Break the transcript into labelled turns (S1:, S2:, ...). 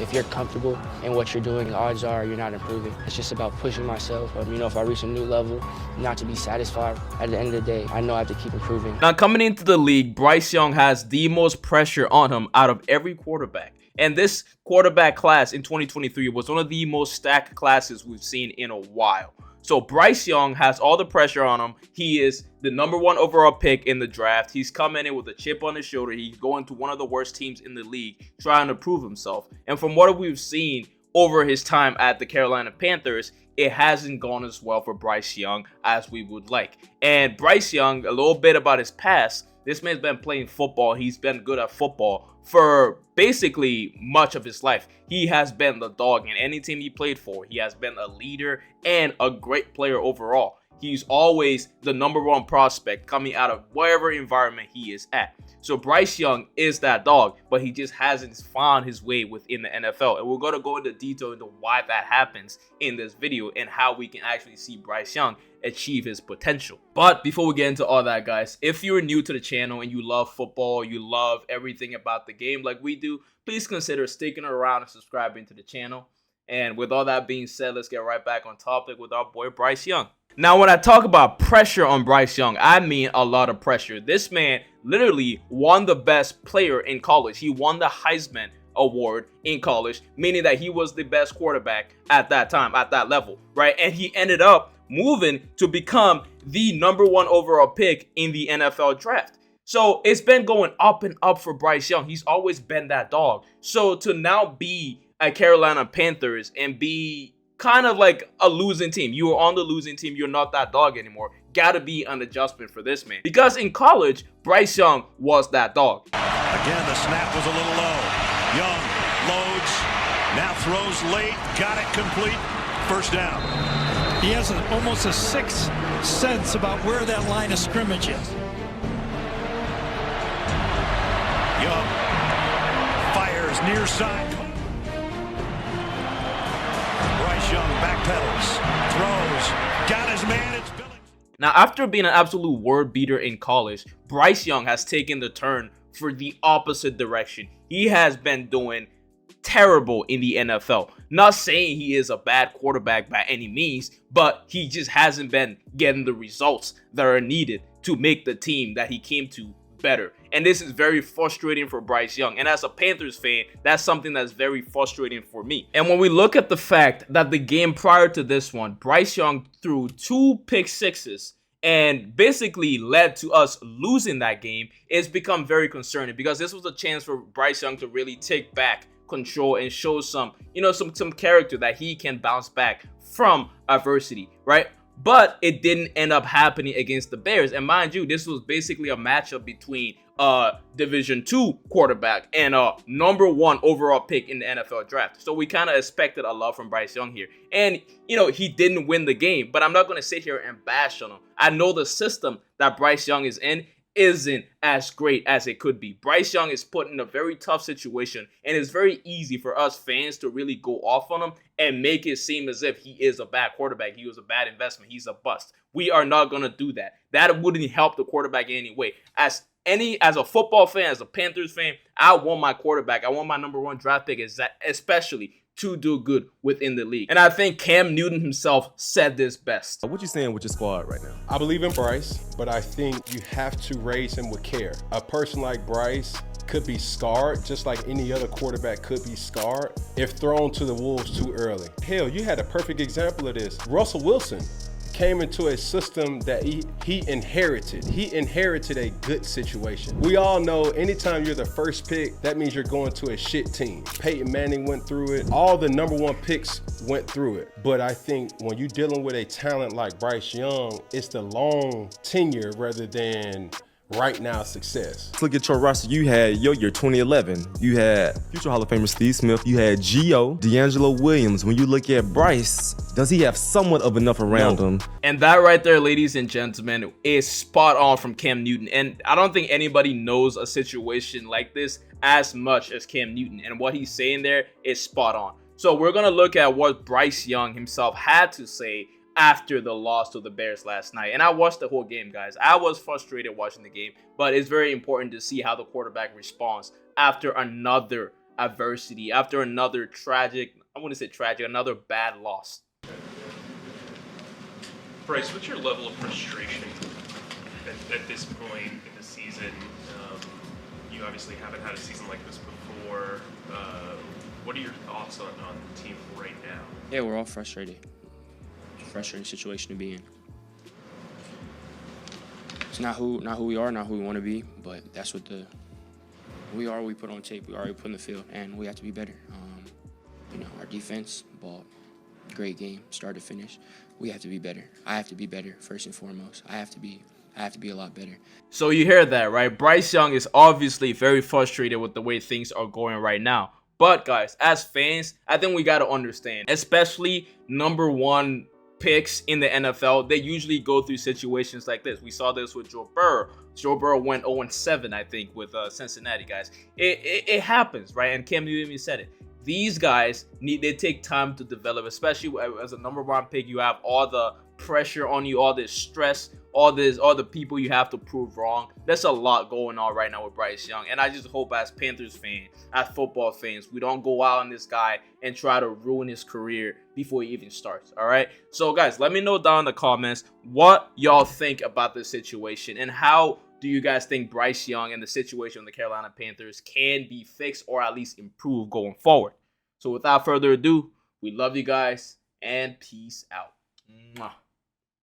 S1: If you're comfortable in what you're doing, odds are you're not improving. It's just about pushing myself. If I reach a new level, not to be satisfied. At the end of the day, I know I have to keep improving.
S2: Now, coming into the league, Bryce Young has the most pressure on him out of every quarterback. And this quarterback class in 2023 was one of the most stacked classes we've seen in a while. So Bryce Young has all the pressure on him. He is the #1 overall pick in the draft. He's coming in with a chip on his shoulder. He's going to one of the worst teams in the league, trying to prove himself. And from what we've seen over his time at the Carolina Panthers, it hasn't gone as well for Bryce Young as we would like. And Bryce Young, a little bit about his past. This man's been playing football. He's been good at football for basically much of his life. He has been the dog in any team he played for. He has been a leader and a great player overall. He's always the #1 prospect coming out of whatever environment he is at. So Bryce Young is that dog, but he just hasn't found his way within the NFL. And we're going to go into detail into why that happens in this video and how we can actually see Bryce Young achieve his potential. But before we get into all that, guys, if you're new to the channel and you love football, you love everything about the game like we do, please consider sticking around and subscribing to the channel. And with all that being said, let's get right back on topic with our boy Bryce Young. Now, when I talk about pressure on Bryce Young, I mean a lot of pressure. This man literally won the best player in college. He won the Heisman Award in college, meaning that he was the best quarterback at that time, at that level, right? And he ended up moving to become the #1 overall pick in the NFL draft. So it's been going up and up for Bryce Young. He's always been that dog. So to now be at Carolina Panthers and be kind of like a losing team. You are on the losing team. You're not that dog anymore. Gotta be an adjustment for this man. Because in college, Bryce Young was that dog.
S3: Again, the snap was a little low. Young loads, now throws late, got it complete. First down.
S4: He has almost a sixth sense about where that line of scrimmage is.
S3: Young fires near side. Bryce Young backpedals, throws, got his man. It's Billings.
S2: Now, after being an absolute word beater in college, Bryce Young has taken the turn for the opposite direction. He has been doing terrible in the NFL. Not saying he is a bad quarterback by any means, but he just hasn't been getting the results that are needed to make the team that he came to better. And this is very frustrating for Bryce Young. And as a Panthers fan, that's something that's very frustrating for me. And when we look at the fact that the game prior to this one, Bryce Young threw 2 pick sixes and basically led to us losing that game, it's become very concerning because this was a chance for Bryce Young to really take back control and show some character that he can bounce back from adversity, right? But it didn't end up happening against the Bears. And mind you, this was basically a matchup between a Division II quarterback and a #1 overall pick in the NFL draft. So we kind of expected a lot from Bryce Young here. And, he didn't win the game, but I'm not going to sit here and bash on him. I know the system that Bryce Young is in isn't as great as it could be. Bryce Young is put in a very tough situation, and it's very easy for us fans to really go off on him and make it seem as if he is a bad quarterback. He was a bad investment. He's a bust. We are not going to do that. That wouldn't help the quarterback in any way. As a football fan, as a Panthers fan, I want my quarterback. I want my #1 draft pick, especially to do good within the league. And I think Cam Newton himself said this best.
S5: What you saying with your squad right now?
S6: I believe in Bryce, but I think you have to raise him with care. A person like Bryce could be scarred, just like any other quarterback could be scarred if thrown to the wolves too early. Hell, you had a perfect example of this. Russell Wilson came into a system that he inherited. He inherited a good situation. We all know anytime you're the first pick, that means you're going to a shit team. Peyton Manning went through it. All the #1 picks went through it. But I think when you're dealing with a talent like Bryce Young, it's the long tenure rather than right now success.
S5: Let's look at your roster. You had your year 2011. You had future Hall of Famer Steve Smith. You had Gio, D'Angelo Williams. When you look at Bryce, does he have somewhat of enough around him?
S2: And that right there, ladies and gentlemen, is spot on from Cam Newton. And I don't think anybody knows a situation like this as much as Cam Newton. And what he's saying there is spot on. So we're going to look at what Bryce Young himself had to say after the loss to the Bears last night. And I watched the whole game, guys. I was frustrated watching the game, but it's very important to see how the quarterback responds after another adversity, after another tragic, I wouldn't say tragic, another bad loss.
S7: Bryce, what's your level of frustration at this point in the season? You obviously haven't had a season like this before. What are your thoughts on the team right now?
S1: Yeah, we're all frustrated. Frustrating situation to be in. It's not who we are, not who we want to be, but that's what we are. We put on tape. We already put in the field, and we have to be better. Our defense, ball, great game, start to finish. We have to be better. I have to be better first and foremost. I have to be a lot better.
S2: So you hear that, right? Bryce Young is obviously very frustrated with the way things are going right now. But guys, as fans, I think we got to understand, especially number one picks in the NFL, they usually go through situations like this. We saw this with Joe Burrow. Joe Burrow went 0-7, I think, with Cincinnati, guys. It happens, right? And Cam Newton even said it. These guys they take time to develop, especially as a number one pick. You have all the pressure on you, all this stress, all the people you have to prove wrong. There's a lot going on right now with Bryce Young, and I just hope as Panthers fans, as football fans, we don't go out on this guy and try to ruin his career before he even starts. All right, so guys, let me know down in the comments what y'all think about this situation, and how do you guys think Bryce Young and the situation of the Carolina Panthers can be fixed or at least improved going forward? So without further ado, we love you guys and peace out. Mwah.